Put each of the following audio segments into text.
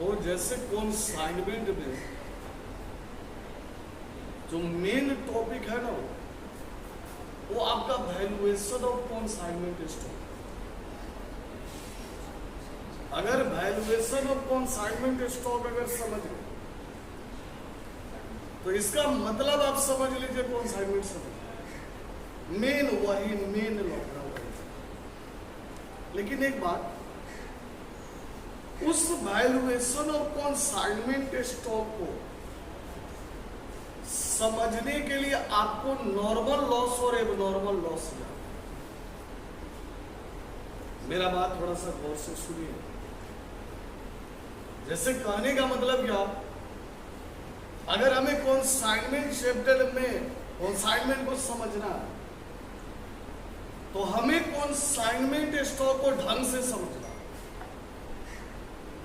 और जैसे कॉन्साइनमेंट में जो मेन टॉपिक है ना वो आपका वैल्यूएशन ऑफ कॉन्साइनमेंट स्टॉक। अगर वैल्यूएशन ऑफ कॉन्साइनमेंट स्टॉक अगर समझ गए तो इसका मतलब आप समझ लीजिए कॉन्साइनमेंट समझ मेन वही मेन लॉकडाउन। लेकिन एक बात, उस वैल्यूएशन ऑफ कॉन्साइनमेंट स्टॉक को समझने के लिए आपको नॉर्मल लॉस और एबनॉर्मल लॉस जाना। मेरा बात थोड़ा सा गौर से सुनिए। जैसे कहने का मतलब क्या, अगर हमें कॉन्साइनमेंट चैप्टर में कॉन्साइनमेंट को समझना है तो हमें कॉन्साइनमेंट स्टॉक को ढंग से समझना,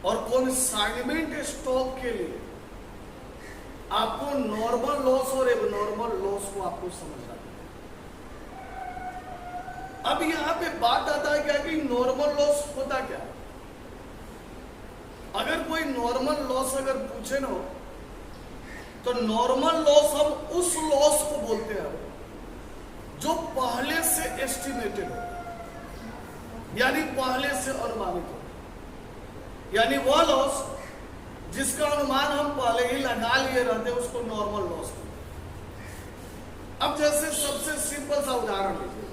और कॉन्साइनमेंट स्टॉक के लिए आपको नॉर्मल लॉस और एबनॉर्मल लॉस को आपको समझना है। अब यहां पे बात आता है क्या कि नॉर्मल लॉस होता क्या है। अगर कोई नॉर्मल लॉस अगर पूछे ना तो नॉर्मल लॉस हम उस लॉस को बोलते हैं जो पहले से एस्टिमेटेड हो, यानी पहले से अनुमानित हो, यानी वह लॉस जिसका अनुमान हम पहले ही लगा लिए रहते हैं उसको नॉर्मल लॉस। अब जैसे सबसे सिंपल सा उदाहरण लीजिए,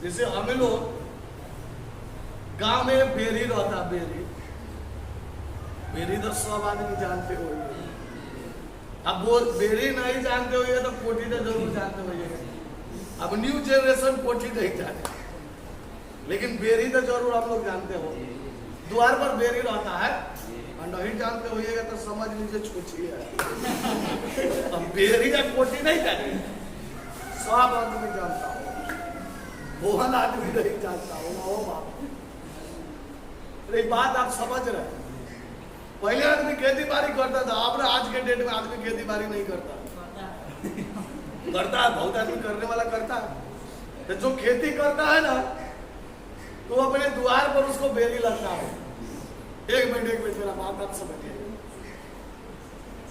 जैसे हमें लोग गांव में बेरी रहता, बेरी तो सब आदमी जानते हो। अब वो बेरी नहीं जानते हो तो कोठी तो जरूर जानते हो। अब न्यू जनरेशन कोठी नहीं जानते, लेकिन बेरी तो जरूर आप लोग जानते हो। द्वार पर बेरी रहता है और नहीं जानते होइएगा तो समझ लीजिए छुछी है। अब बेरी या कोठी नहीं जानते, सब आदमी जानता हो, बहुत आदमी नहीं जानता हो। वो बात, एक बात आप समझ रहे हैं। पहले आदमी खेती बाड़ी करता था, अब आज के डेट में आदमी खेती बाड़ी नहीं करता। करता है, बहुत आदमी करने वाला करता है। तो जो खेती करता है ना तो अपने द्वार पर उसको बेरी लगता है। एक मिनट मेरा बात आप समझिए।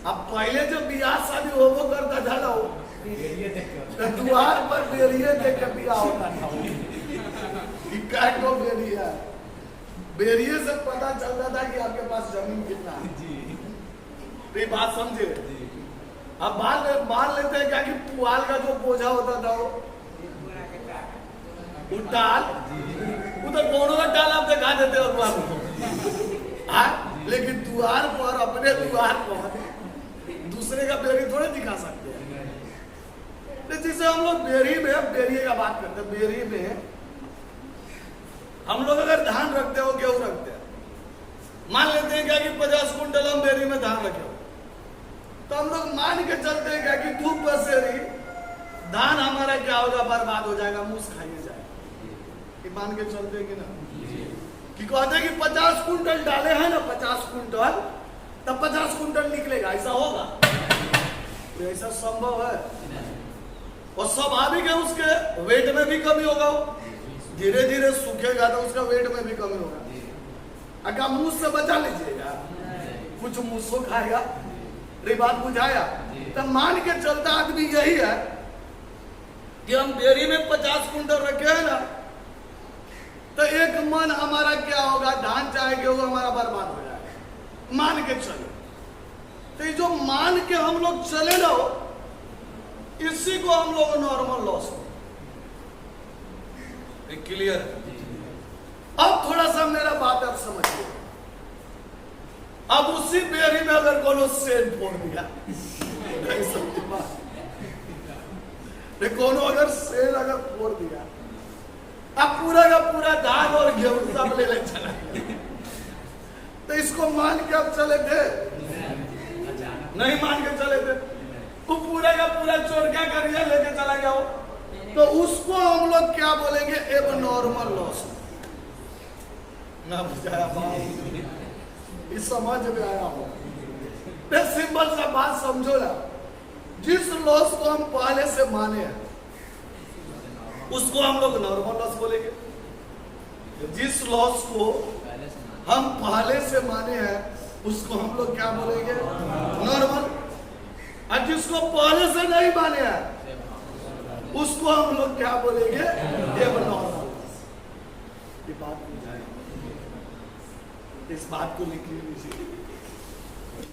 अब पहले जो ब्याह शादी वो करता था ना, तो द्वार पर बेरिये देख के ब्याह होता था। बेरिया, बेरिये से पता चलता था कि आपके पास जमीन कितना है। तो ये बात समझे। अब मान लेते हैं क्या कि पुआल का जो बोझा होता था वो टाल, वो तो दोनों का टाल आप दिखा देते हो द्वार को, लेकिन द्वार पर, अपने द्वार पर दूसरे का बेरी थोड़े दिखा सकते हैं। जिसे हम लोग बेरी का बात करते हैं। बेरी में हम लोग अगर धान रखते हो, गेहूं रखते हैं, मान लेते हैं क्या कि 50 कुंटल हम बेरी में धान रखे हो, तो हम लोग मान के चलते हैं क्या कि धूप बसेरी धान हमारा क्या होगा, बर्बाद हो जाएगा, मूस खाइए जाएगा। ये मान के चलते हैं कि ना, कि कहते हैं कि 50 कुंटल डाले हैं ना, 50 कुंटल, तब 50 कुंटल निकलेगा, ऐसा होगा? तो ऐसा संभव है? और स्वाभाविक है उसके वेट में भी कमी होगा, धीरे धीरे सूखेगा तो उसका वेट में भी कमी होगा। अगर मुंह से बचा लीजिएगा, कुछ मुंह खाएगा, बात बुझाया। तो मान के चलता आदमी यही है कि हम बेरी में 50 कुंटल रखे हैं ना, तो एक मन हमारा क्या होगा, धान चाहे गेहूं हमारा बर्बाद हो जाएगा, मान के चले। तो ये जो मान के हम लोग चले ना, इसी को हम लोग नॉर्मल लॉस। क्लियर? अब थोड़ा सा मेरा बात आप समझिए। अब उसी बेरी में अगर कोनो सेल फोड़ दिया, कोनो अगर सेल अगर फोड़ दिया, अब पूरा का पूरा धान और गेहूं सब ले चला, तो इसको मान के अब चले थे? नहीं मान के चले थे। वो पूरा का पूरा चोर क्या करिए लेके चला गया हो, तो उसको हम लोग क्या बोलेंगे, एबनॉर्मल लॉस। ना बुझाया बात, इस समझ में आया हो? सिंपल सा बात समझो ना, जिस लॉस को हम पहले से माने हैं उसको हम लोग नॉर्मल लॉस बोलेंगे। जिस लॉस को हम पहले से माने हैं उसको हम लोग क्या बोलेंगे? नॉर्मल। और जिसको पहले से नहीं माने हैं उसको हम लोग क्या बोलेंगे? एबनॉर्मल। ये बात इस बात को लिख लीजिए।